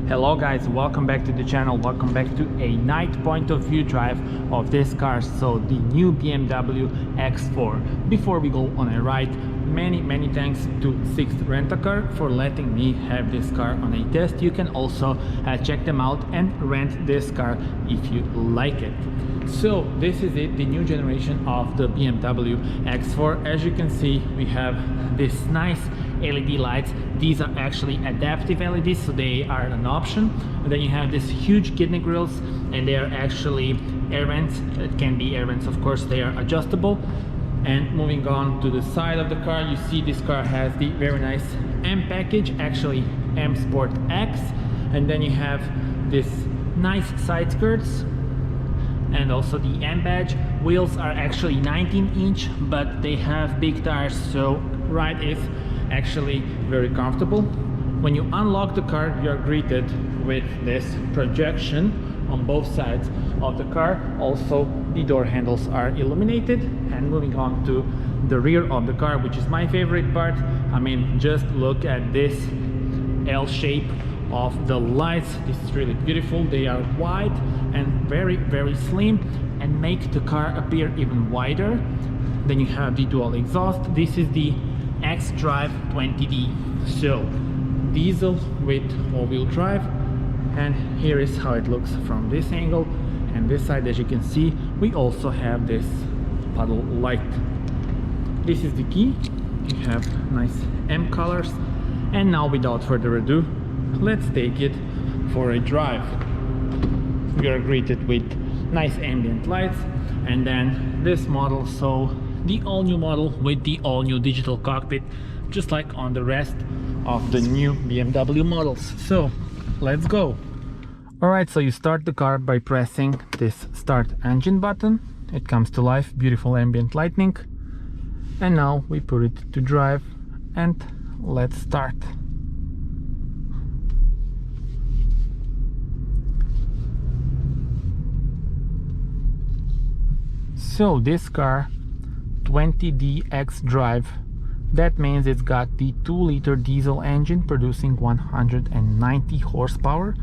Hello guys, welcome back to the channel, welcome back to a night point of view drive of this car, so the new BMW X4. Before we go on a ride, many thanks to Sixth Rent-A-Car for letting me have this car on a test. You can also check them out and rent this car if you like it. So this is it, the new generation of the BMW X4. As you can see, we have this nice LED lights. These are actually adaptive LEDs, so they are an option. And then you have this huge kidney grills, and they are actually air vents. It can be air vents, of course, they are adjustable. And moving on to the side of the car, you see this car has the very nice M package, actually M Sport X. And then you have this nice side skirts and also the M badge. Wheels are actually 19-inch, but they have big tires, so ride is actually very comfortable. When you unlock the car, you are greeted with this projection on both sides of the car. Also, the door handles are illuminated. And moving on to the rear of the car, which is my favorite part. I mean, just look at this L shape of the lights. This is really beautiful. They are wide and very slim and make the car appear even wider. Then you have the dual exhaust. This is the xDrive 20D, so diesel with all-wheel drive. And here is how it looks from this angle. And this side, as you can see, we also have this puddle light. This is the key. You have nice M colors. And now, without further ado, let's take it for a drive. We are greeted with nice ambient lights, and then this model, so the all-new model with the all-new digital cockpit, just like on the rest of the new BMW models. So let's go. Alright, so you start the car by pressing this start engine button. It comes to life, beautiful ambient lighting. And now we put it to drive and let's start. So this car, 20D xDrive, that means it's got the 2-liter diesel engine producing 190 horsepower.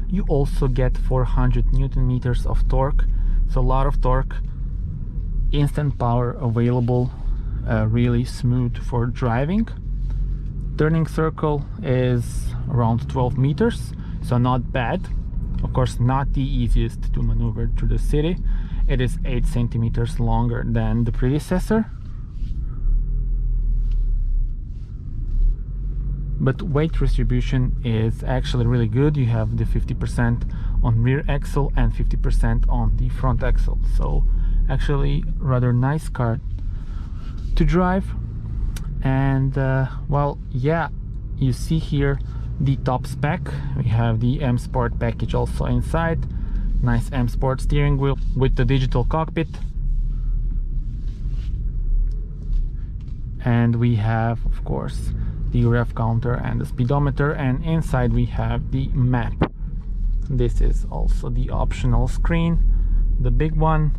You also get 400 Newton meters of torque, so a lot of torque, instant power available, really smooth for driving. Turning circle is around 12 meters, so not bad. Of course, not the easiest to maneuver through the city. It is 8 centimeters longer than the predecessor. But weight distribution is actually really good. You have the 50% on rear axle and 50% on the front axle. So actually rather nice car to drive. And well, yeah, you see here the top spec. We have the M Sport package also inside. Nice M Sport steering wheel with the digital cockpit. And we have, of course, the rev counter and the speedometer, and inside we have the map. This is also the optional screen, the big one.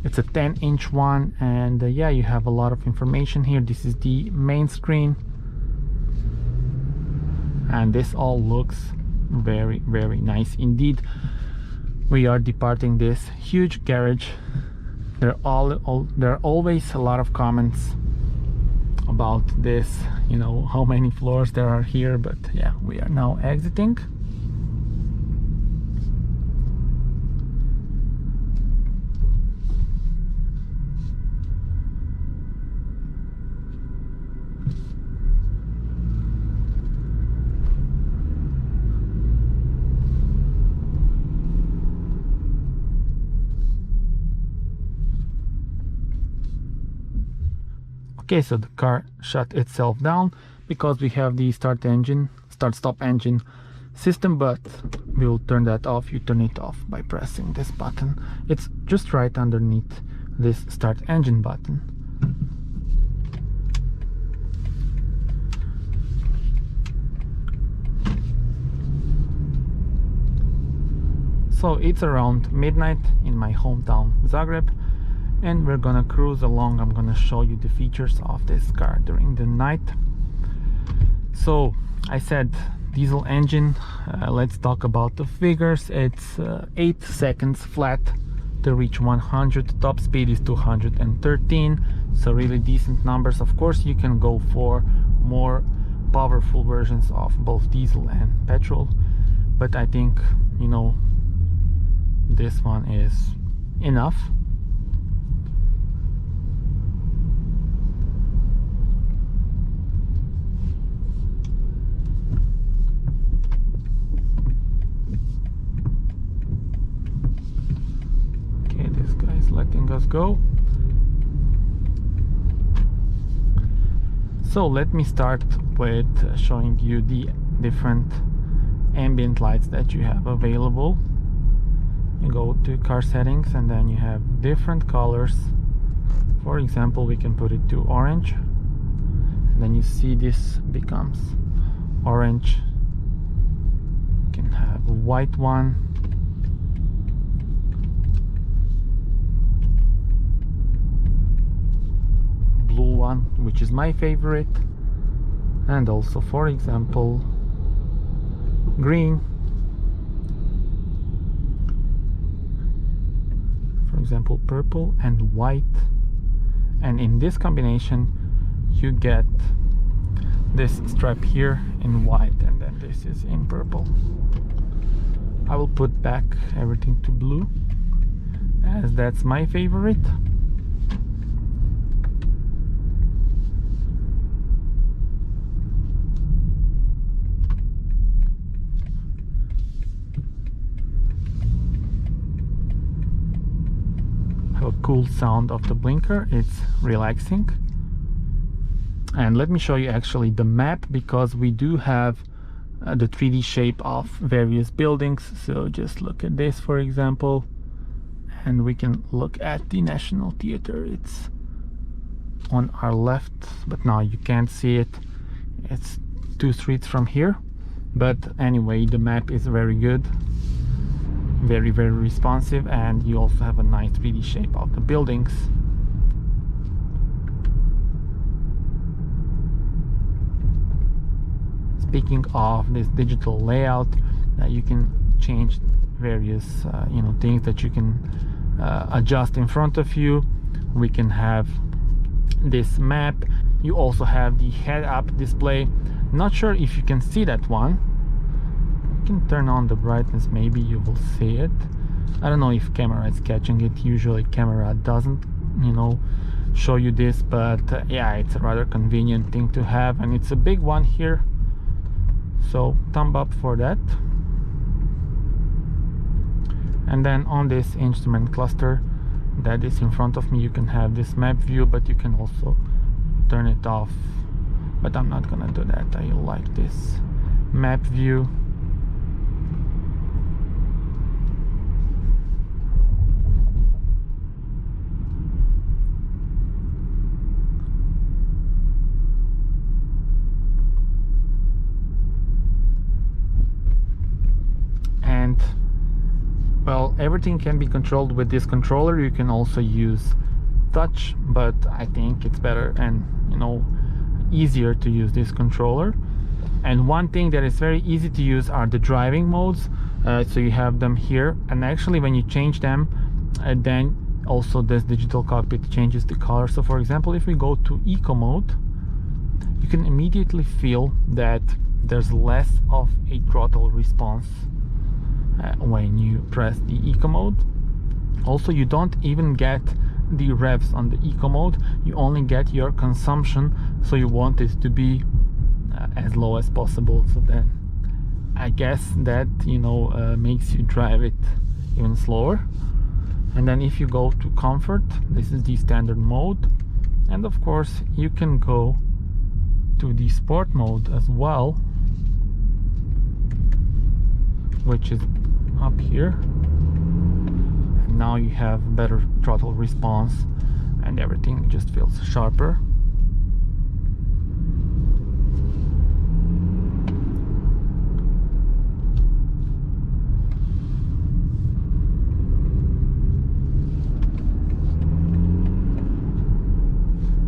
It's a 10-inch one, and yeah, you have a lot of information here. This is the main screen, and this all looks very nice indeed. We are departing this huge garage. There are always a lot of comments about this, you know, how many floors there are here, but yeah, we are now exiting. Okay, so the car shut itself down because we have the start-stop engine system, but we will turn that off. You turn it off by pressing this button. It's just right underneath this start engine button. So it's around midnight in my hometown Zagreb, and we're gonna cruise along. I'm gonna show you the features of this car during the night. So I said diesel engine. Let's talk about the figures. It's 8 seconds flat to reach 100. Top speed is 213, so really decent numbers. Of course, you can go for more powerful versions of both diesel and petrol, but I think, you know, this one is enough. Okay, this guy is letting us go. So let me start with showing you the different ambient lights that you have available. You go to car settings and then you have different colors. For example, we can put it to orange, and then you see this becomes orange. You can have a white one, blue one, which is my favorite, and also, for example, green. For example, purple and white. And in this combination you get this stripe here in white, and then this is in purple. I will put back everything to blue, as that's my favorite. A cool sound of the blinker, it's relaxing. And let me show you actually the map, because we do have the 3D shape of various buildings. So just look at this, for example, and we can look at the National Theatre. It's on our left, but now you can't see it. It's 2 streets from here. But anyway, the map is very good, very responsive, and you also have a nice 3D shape of the buildings. Speaking of this digital layout, you can change various you know, things that you can adjust in front of you. We can have this map. You also have the head-up display. Not sure if you can see that one. Can turn on the brightness, maybe you will see it. I don't know if camera is catching it. Usually camera doesn't, you know, show you this, but yeah, it's a rather convenient thing to have, and it's a big one here, so thumb up for that. And then on this instrument cluster that is in front of me, you can have this map view, but you can also turn it off, but I'm not gonna do that. I like this map view. And well, everything can be controlled with this controller. You can also use touch, but I think it's better and, you know, easier to use this controller. And one thing that is very easy to use are the driving modes. So you have them here, and actually when you change them, then also this digital cockpit changes the color. So for example, if we go to eco mode, you can immediately feel that there's less of a throttle response when you press the eco mode. Also, you don't even get the revs on the eco mode, you only get your consumption, so you want it to be as low as possible. So then I guess that, you know, makes you drive it even slower. And then if you go to comfort, this is the standard mode, and of course you can go to the sport mode as well, which is up here, and now you have better throttle response and everything just feels sharper.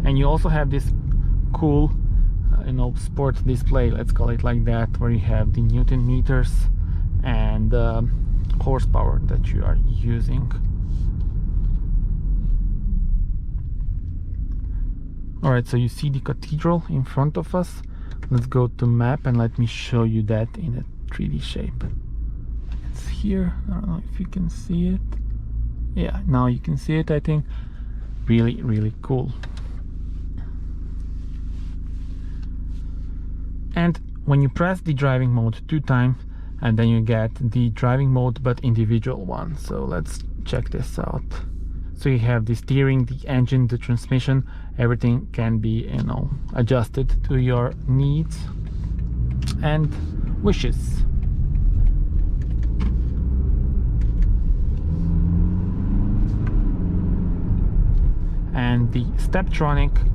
And you also have this cool sport display, let's call it like that, where you have the Newton meters and horsepower that you are using. Alright, so you see the cathedral in front of us. Let's go to map and let me show you that in a 3D shape. It's here. I don't know if you can see it. Yeah, now you can see it, I think. Really cool. And when you press the driving mode 2 times, and then you get the driving mode but individual one. So let's check this out. So you have the steering, the engine, the transmission, everything can be adjusted to your needs and wishes. And the Steptronic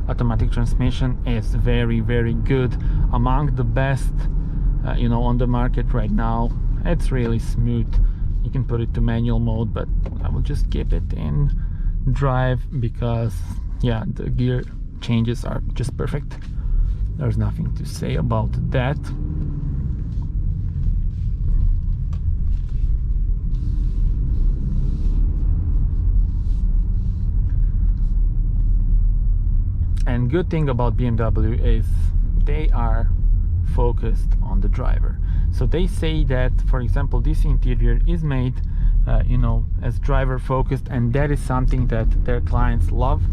automatic transmission is very good, among the best on the market right now. It's really smooth. You can put it to manual mode, but I will just keep it in drive because yeah, the gear changes are just perfect. There's nothing to say about that. And good thing about BMW is they are focused on the driver. So they say that, for example, this interior is made as driver focused, and that is something that their clients love.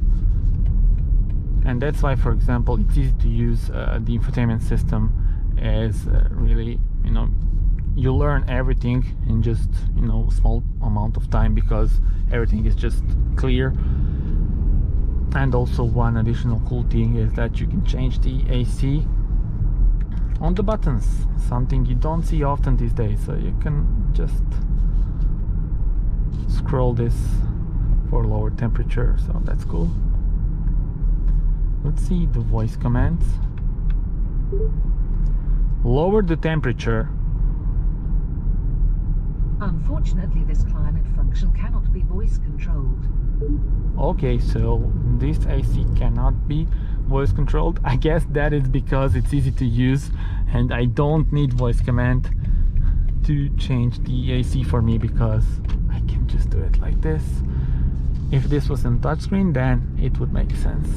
And that's why, for example, it's easy to use. The infotainment system is really, you learn everything in just small amount of time because everything is just clear. And also one additional cool thing is that you can change the AC on the buttons, something you don't see often these days. So you can just scroll this for lower temperature, so that's cool. Let's see the voice commands. Lower the temperature. Unfortunately, this climate function cannot be voice controlled. Okay, so this AC cannot be voice controlled. I guess that is because it's easy to use and I don't need voice command to change the AC for me, because I can just do it like this. If this was on touchscreen, then it would make sense.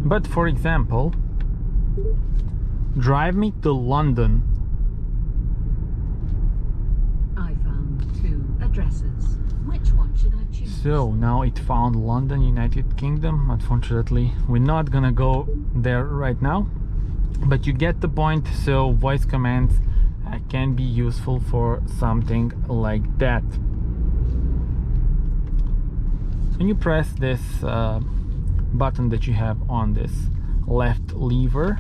But for example, drive me to London. I found 2 addresses. Which one should I choose? So now it found London, United Kingdom. Unfortunately, we're not gonna go there right now, but you get the point. So voice commands can be useful for something like that. When you press this button that you have on this left lever,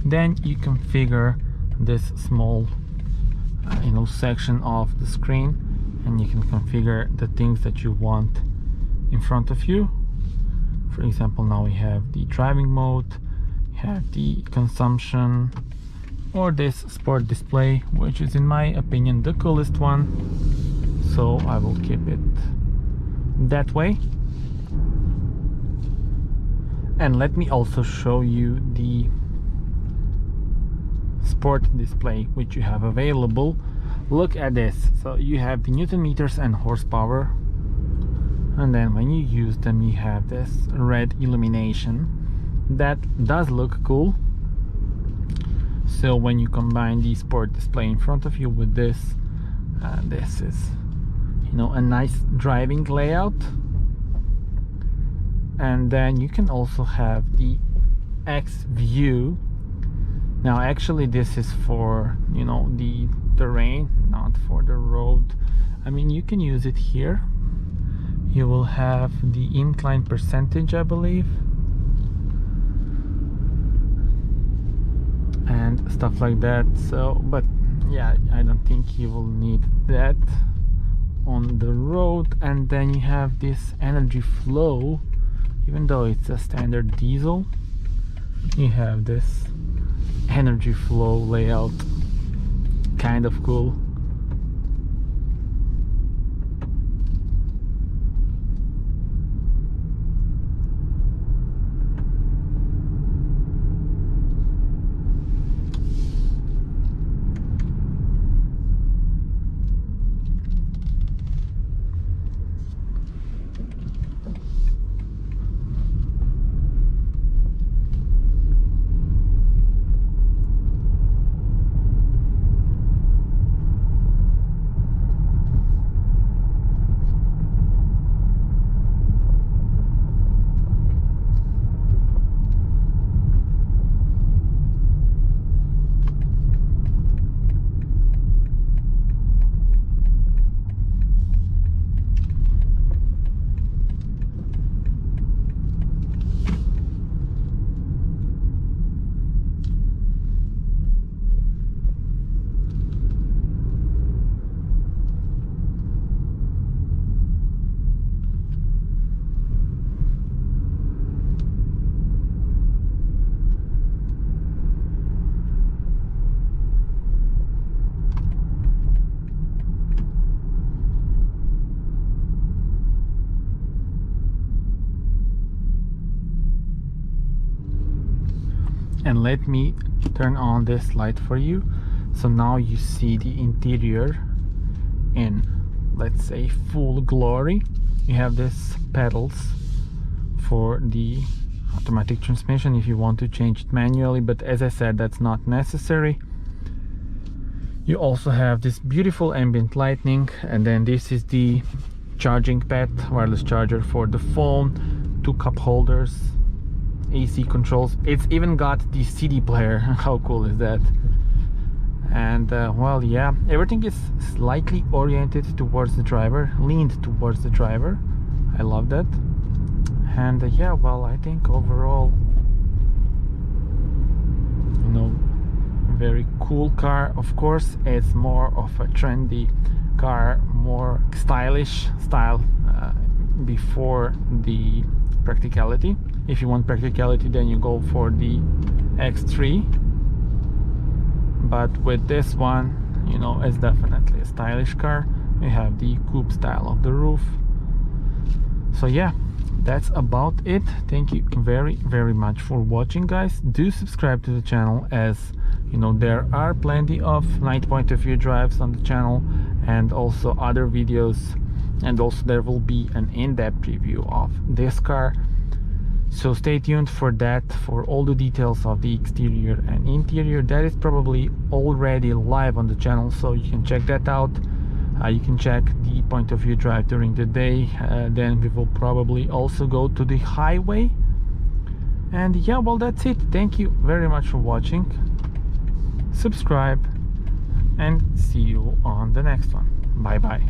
then you configure this small section of the screen, and you can configure the things that you want in front of you. For example, now we have the driving mode, have the consumption, or this sport display, which is in my opinion the coolest one, so I will keep it that way. And let me also show you the sport display which you have available. Look at this. So you have the Newton meters and horsepower, and then when you use them you have this red illumination that does look cool. So when you combine the sport display in front of you with this, this is a nice driving layout. And then you can also have the X view. Now actually this is for the terrain, not for the road. I mean, you can use it here. You will have the incline percentage, I believe, and stuff like that. So but yeah, I don't think you will need that on the road. And then you have this energy flow. Even though it's a standard diesel, you have this energy flow layout, kind of cool. And let me turn on this light for you. So now you see the interior in, let's say, full glory. You have these pedals for the automatic transmission if you want to change it manually, but as I said, that's not necessary. You also have this beautiful ambient lighting, and then this is the charging pad, wireless charger for the phone, 2 cup holders, AC controls. It's even got the CD player. How cool is that? And well, yeah, everything is slightly oriented towards the driver, leaned towards the driver. I love that. And yeah, well, I think overall, you know, very cool car. Of course, it's more of a trendy car, more stylish style before the practicality. If you want practicality, then you go for the X3, but with this one, you know, it's definitely a stylish car. You have the coupe style of the roof. So yeah, that's about it. Thank you very much for watching, guys. Do subscribe to the channel, as you know there are plenty of night point of view drives on the channel, and also other videos, and also there will be an in-depth review of this car. So stay tuned for that, for all the details of the exterior and interior. That is probably already live on the channel, so you can check that out. You can check the point of view drive during the day. Then we will probably also go to the highway. And yeah, well, that's it. Thank you very much for watching. Subscribe and see you on the next one. Bye bye.